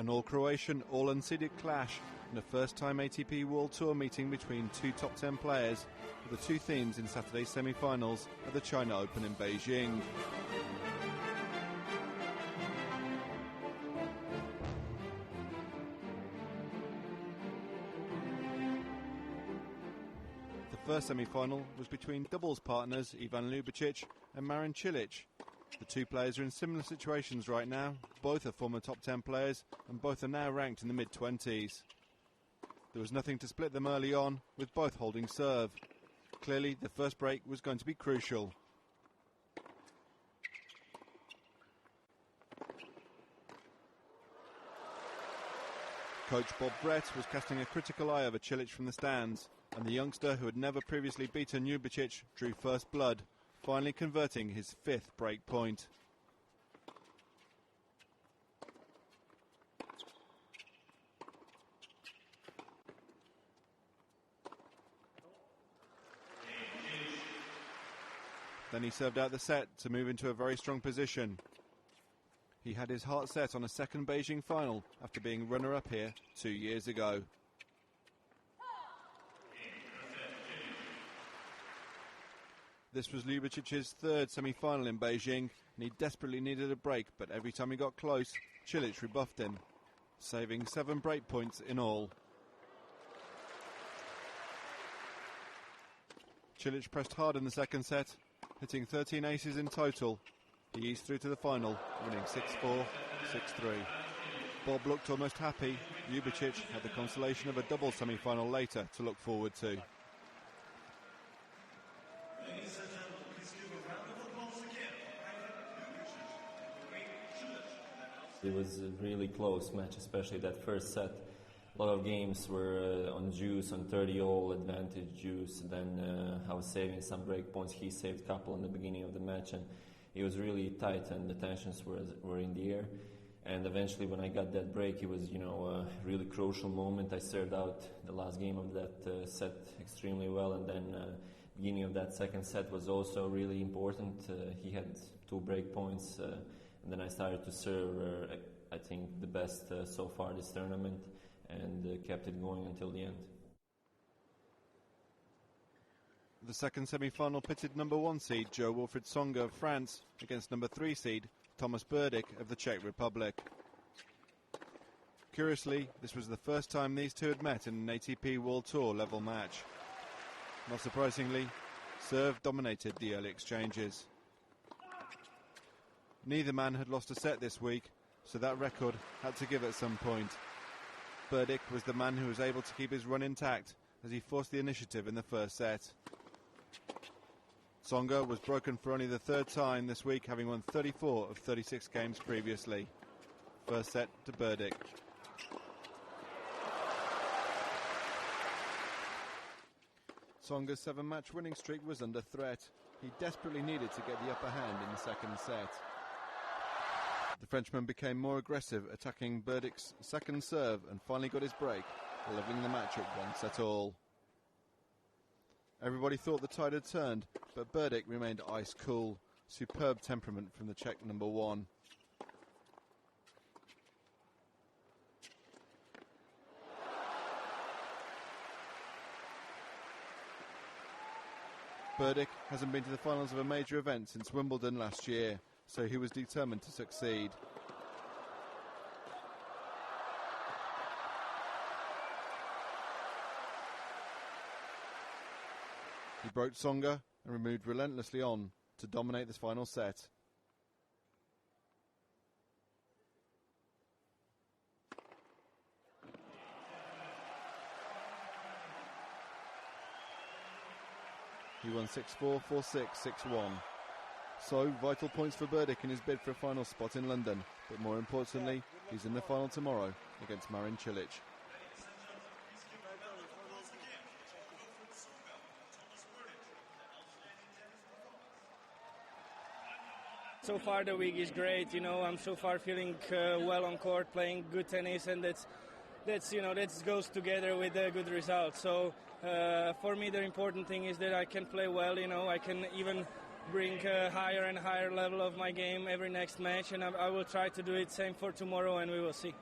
An all-Croatian, all-unseeded clash and a first-time ATP World Tour meeting between two top 10 players were the two themes in Saturday's semi-finals at the China Open in Beijing. The first semi-final was between doubles partners Ivan Ljubicic and Marin Cilic. The two players are in similar situations right now. Both are former top 10 players and both are now ranked in the mid-20s. There was nothing to split them early on, with both holding serve. Clearly, the first break was going to be crucial. Coach Bob Brett was casting a critical eye over Cilic from the stands, and the youngster who had never previously beaten Ljubicic drew first blood, finally converting his fifth break point. Then he served out the set to move into a very strong position. He had his heart set on a second Beijing final after being runner-up here 2 years ago. This was Ljubicic's third semi-final in Beijing, and he desperately needed a break, but every time he got close, Cilic rebuffed him, saving 7 break points in all. Cilic pressed hard in the second set, hitting 13 aces in total. He eased through to the final, winning 6-4, 6-3. Bob looked almost happy. Ljubicic had the consolation of a double semi-final later to look forward to. It was a really close match, especially that first set. A lot of games were on juice, on 30-all advantage juice. Then I was saving some break points. He saved a couple in the beginning of the match, and it was really tight, and the tensions were in the air. And eventually, when I got that break, it was a really crucial moment. I served out the last game of that set extremely well, and then beginning of that second set was also really important. He had 2 break points. And then I started to serve, I think, the best so far this tournament, and kept it going until the end. The second semi-final pitted number 1 seed Jo-Wilfried Tsonga of France against number 3 seed Thomas Berdych of the Czech Republic. Curiously, this was the first time these two had met in an ATP World Tour level match. Not surprisingly, serve dominated the early exchanges. Neither man had lost a set this week, so that record had to give at some point. Berdych was the man who was able to keep his run intact as he forced the initiative in the first set. Tsonga was broken for only the third time this week, having won 34 of 36 games previously. First set to Berdych. Tsonga's 7-match winning streak was under threat. He desperately needed to get the upper hand in the second set. The Frenchman became more aggressive, attacking Berdych's second serve and finally got his break, levelling the match at 1-all. Everybody thought the tide had turned, but Berdych remained ice cool. Superb temperament from the Czech number 1. Berdych hasn't been to the finals of a major event since Wimbledon last year, so he was determined to succeed. He broke Tsonga and moved relentlessly on to dominate this final set. He won 6-4, 4-6, 6-1. So, vital points for Berdych in his bid for a final spot in London, but more importantly, he's in the final tomorrow against Marin Cilic. So far the week is great, I'm so far feeling well on court, playing good tennis, and that goes together with a good result. So for me the important thing is that I can play well, I can even bring a higher and higher level of my game every next match, and I will try to do it same for tomorrow, and we will see.